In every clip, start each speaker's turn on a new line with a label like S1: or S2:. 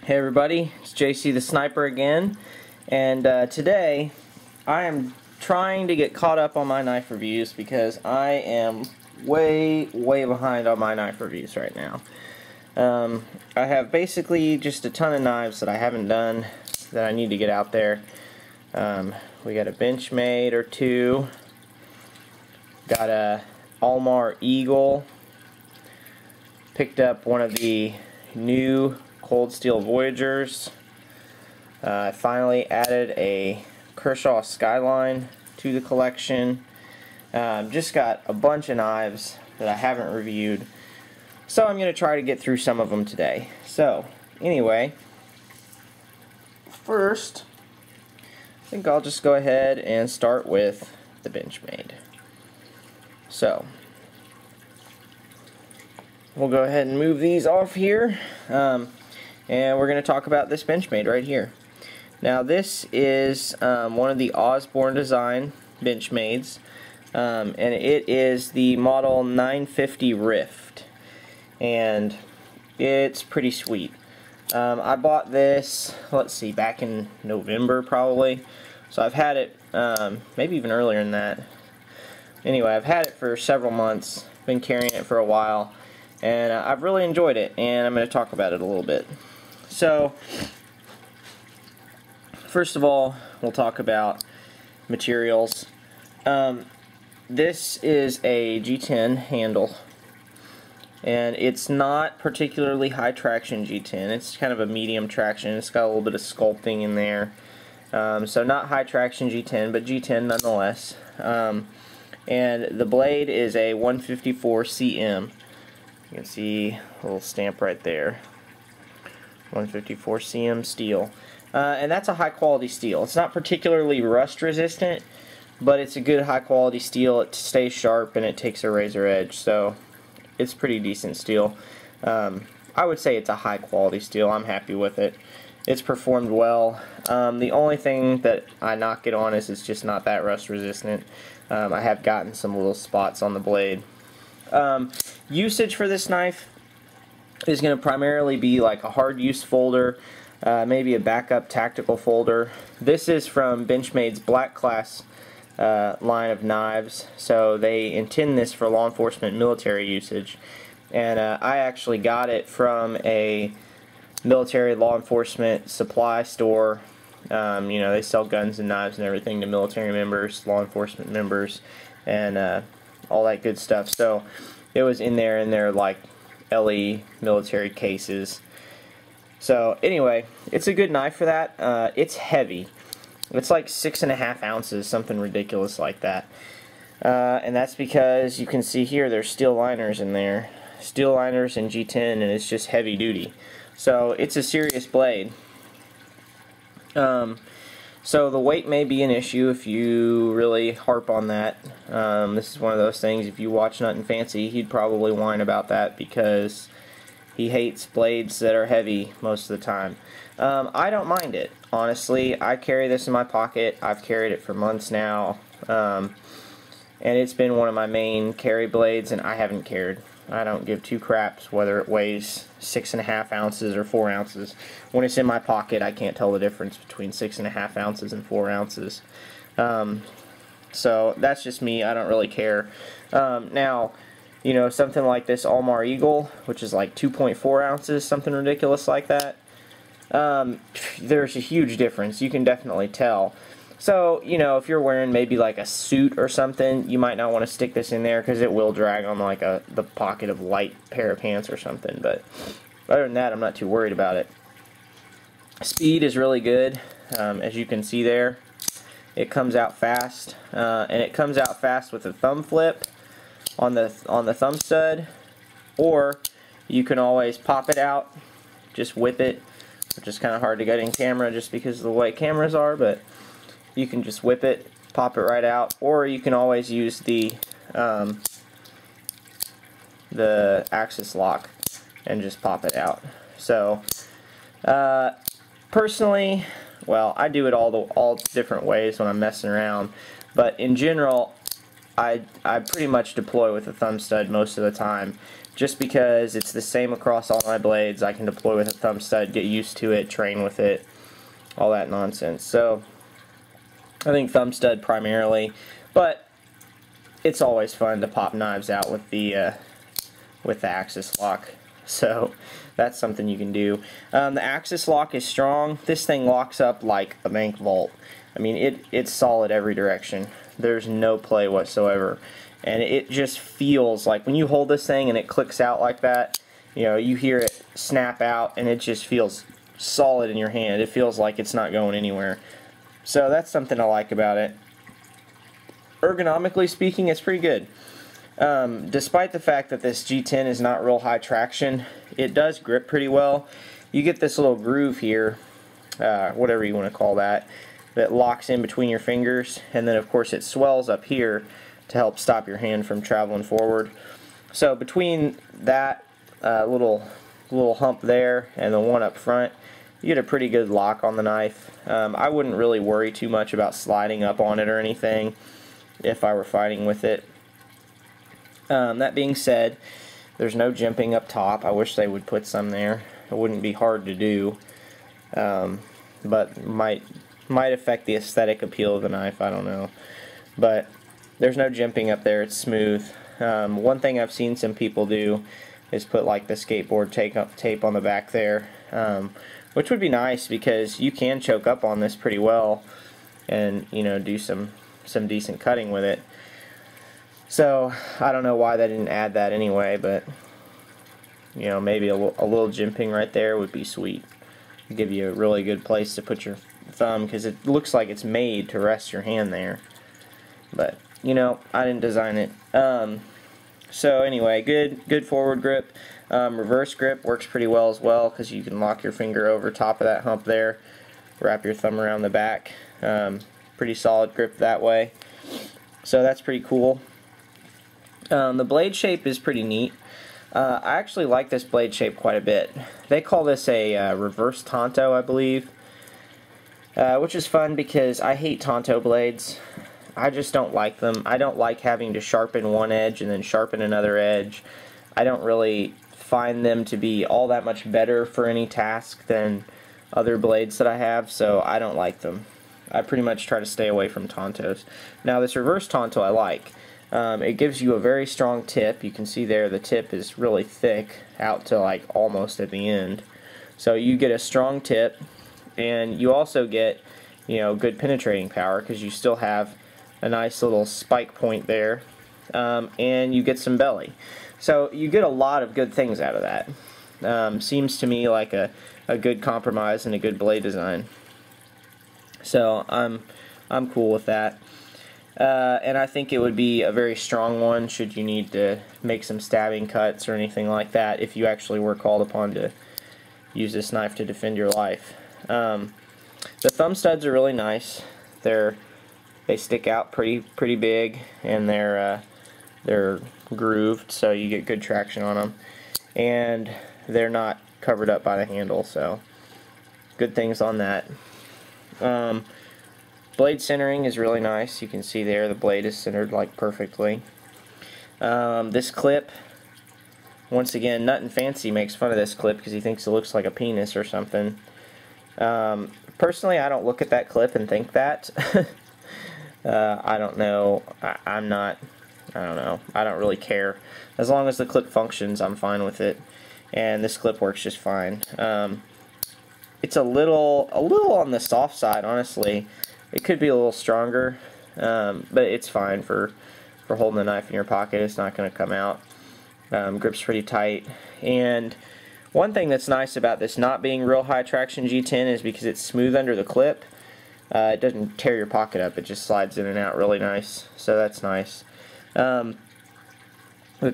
S1: Hey everybody, it's JC the Sniper again, and today I am trying to get caught up on my knife reviews because I am way behind on my knife reviews right now. I have basically just a ton of knives that I haven't done that I need to get out there. We got a Benchmade or two, got a Almar Eagle, picked up one of the new Cold Steel Voyagers. I finally added a Kershaw Skyline to the collection. Just got a bunch of knives that I haven't reviewed, so I'm going to try to get through some of them today. So anyway, first I think I'll just go ahead and start with the Benchmade. So we'll go ahead and move these off here. And we're going to talk about this Benchmade right here. Now this is one of the Osborne design Benchmades, and it is the model 950 Rift, and it's pretty sweet. I bought this, let's see, back in November probably, so I've had it maybe even earlier than that. Anyway, I've had it for several months, been carrying it for a while, and I've really enjoyed it, and I'm going to talk about it a little bit. So, first of all, we'll talk about materials. This is a G10 handle, and it's not particularly high traction G10. It's kind of a medium traction. It's got a little bit of sculpting in there. So not high traction G10, but G10 nonetheless. And the blade is a 154 cm. You can see a little stamp right there. 154 cm steel. And that's a high quality steel. It's not particularly rust resistant, but it's a good high quality steel. It stays sharp and it takes a razor edge, so it's pretty decent steel. I would say it's a high quality steel. I'm happy with it. It's performed well. The only thing that I knock it on is it's just not that rust resistant. I have gotten some little spots on the blade. Usage for this knife is going to primarily be like a hard use folder, maybe a backup tactical folder. This is from Benchmade's Black Class line of knives, so they intend this for law enforcement military usage, and I actually got it from a military law enforcement supply store. You know, they sell guns and knives and everything to military members, law enforcement members, and all that good stuff. So it was in their like LE military cases. So anyway, it's a good knife for that. It's heavy. It's like 6.5 ounces, something ridiculous like that. And that's because you can see here there's steel liners in there. Steel liners in G10, and it's just heavy duty. So it's a serious blade. So the weight may be an issue if you really harp on that. This is one of those things, if you watch Nothing Fancy, he'd probably whine about that because he hates blades that are heavy most of the time. I don't mind it, honestly. I carry this in my pocket. I've carried it for months now, and it's been one of my main carry blades, and I haven't cared. I don't give two craps whether it weighs 6.5 ounces or 4 ounces. When it's in my pocket, I can't tell the difference between 6.5 ounces and 4 ounces. So that's just me. I don't really care. Now, you know, something like this Almar Eagle, which is like 2.4 ounces, something ridiculous like that, there's a huge difference. You can definitely tell. So, you know, if you're wearing maybe like a suit or something, you might not want to stick this in there because it will drag on like the pocket of light pair of pants or something. But other than that, I'm not too worried about it. Speed is really good, as you can see there. It comes out fast, and it comes out fast with a thumb flip on the thumb stud, or you can always pop it out, just whip it, which is kind of hard to get in camera just because of the way cameras are, but you can just whip it, pop it right out, or you can always use the axis lock and just pop it out. So personally, well, I do it all different ways when I'm messing around, but in general, I pretty much deploy with a thumb stud most of the time just because it's the same across all my blades. I can deploy with a thumb stud, get used to it, train with it, all that nonsense. So I think thumb stud primarily, but it's always fun to pop knives out with the axis lock. So that's something you can do. The axis lock is strong. This thing locks up like a bank vault. I mean, it's solid every direction. There's no play whatsoever. And it just feels like when you hold this thing and it clicks out like that, you know, you hear it snap out and it just feels solid in your hand. It feels like it's not going anywhere. So that's something I like about it. Ergonomically speaking, it's pretty good. Despite the fact that this G10 is not real high traction, it does grip pretty well. You get this little groove here, whatever you want to call that, that locks in between your fingers, and then of course it swells up here to help stop your hand from traveling forward. So between that little hump there and the one up front, you get a pretty good lock on the knife. I wouldn't really worry too much about sliding up on it or anything if I were fighting with it. That being said, there's no jimping up top. I wish they would put some there. It wouldn't be hard to do, but might affect the aesthetic appeal of the knife. I don't know, but there's no jimping up there. It's smooth. One thing I've seen some people do is put like the skateboard tape on the back there, which would be nice because you can choke up on this pretty well and, you know, do some decent cutting with it. So I don't know why they didn't add that anyway, but you know, maybe a little jimping right there would be sweet. Give you a really good place to put your thumb, because it looks like it's made to rest your hand there. But you know, I didn't design it. So anyway, good forward grip. Reverse grip works pretty well as well, because you can lock your finger over top of that hump there, wrap your thumb around the back. Pretty solid grip that way. So that's pretty cool. The blade shape is pretty neat. I actually like this blade shape quite a bit. They call this a reverse Tonto, I believe, which is fun because I hate Tonto blades. I just don't like them. I don't like having to sharpen one edge and then sharpen another edge. I don't really find them to be all that much better for any task than other blades that I have, so I don't like them. I pretty much try to stay away from Tontos. Now this reverse Tonto I like. It gives you a very strong tip. You can see there the tip is really thick out to like almost at the end. So you get a strong tip, and you also get, you know, good penetrating power because you still have a nice little spike point there, and you get some belly. So you get a lot of good things out of that. Seems to me like a good compromise and a good blade design. So I'm cool with that. And I think it would be a very strong one should you need to make some stabbing cuts or anything like that, if you actually were called upon to use this knife to defend your life. The thumb studs are really nice. They stick out pretty big, and they're grooved, so you get good traction on them, and they're not covered up by the handle, so good things on that. Blade centering is really nice. You can see there the blade is centered like perfectly. This clip, once again, Nut and Fancy makes fun of this clip because he thinks it looks like a penis or something. Personally, I don't look at that clip and think that. I don't know. I don't know. I don't really care. As long as the clip functions, I'm fine with it. And this clip works just fine. It's a little on the soft side, honestly. It could be a little stronger, but it's fine for holding the knife in your pocket. It's not going to come out. Grip's pretty tight. And one thing that's nice about this not being real high traction G10 is because it's smooth under the clip. It doesn't tear your pocket up. It just slides in and out really nice. So that's nice. The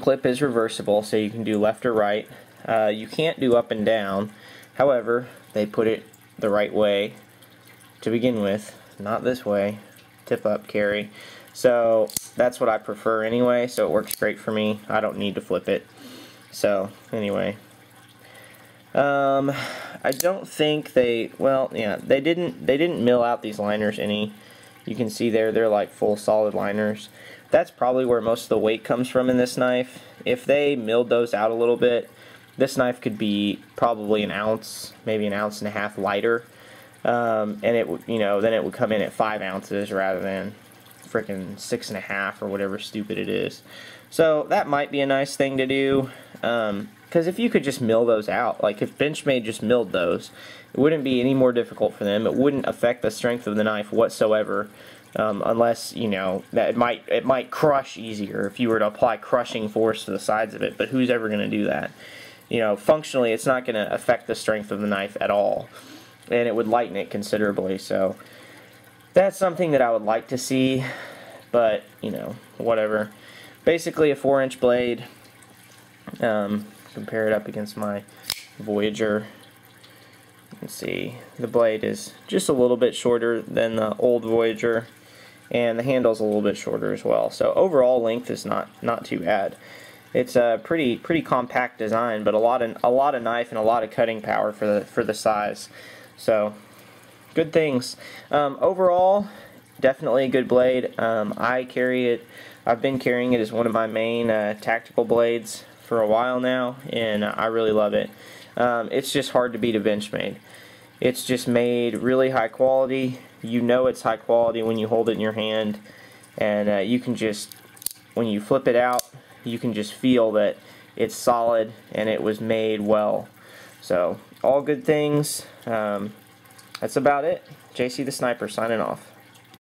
S1: clip is reversible, so you can do left or right. You can't do up and down. However, they put it the right way to begin with. Not this way. Tip up, carry. So that's what I prefer anyway, so it works great for me. I don't need to flip it. So anyway, I don't think they didn't mill out these liners any. You can see there they're like full solid liners, that's probably where most of the weight comes from in this knife. If they milled those out a little bit, this knife could be probably an ounce, maybe an ounce and a half lighter, and it would, you know, then it would come in at 5 ounces rather than freaking 6.5 or whatever stupid it is. So that might be a nice thing to do, because if you could just mill those out, like if Benchmade just milled those, it wouldn't be any more difficult for them. It wouldn't affect the strength of the knife whatsoever, unless, you know, that it might crush easier if you were to apply crushing force to the sides of it. But who's ever going to do that? You know, functionally, it's not going to affect the strength of the knife at all, and it would lighten it considerably. So that's something that I would like to see, but, you know, whatever. Basically a 4-inch blade. Compare it up against my Voyager. You can see the blade is just a little bit shorter than the old Voyager, and the handle's a little bit shorter as well. So overall length is not too bad. It's a pretty compact design, but a lot of knife and a lot of cutting power for the size. So good things. Overall, definitely a good blade. I carry it. I've been carrying it as one of my main tactical blades for a while now, and I really love it. It's just hard to beat a Benchmade. It's just made really high quality. You know it's high quality when you hold it in your hand, and you can just, when you flip it out, you can just feel that it's solid and it was made well. So all good things. That's about it. JC the Sniper signing off.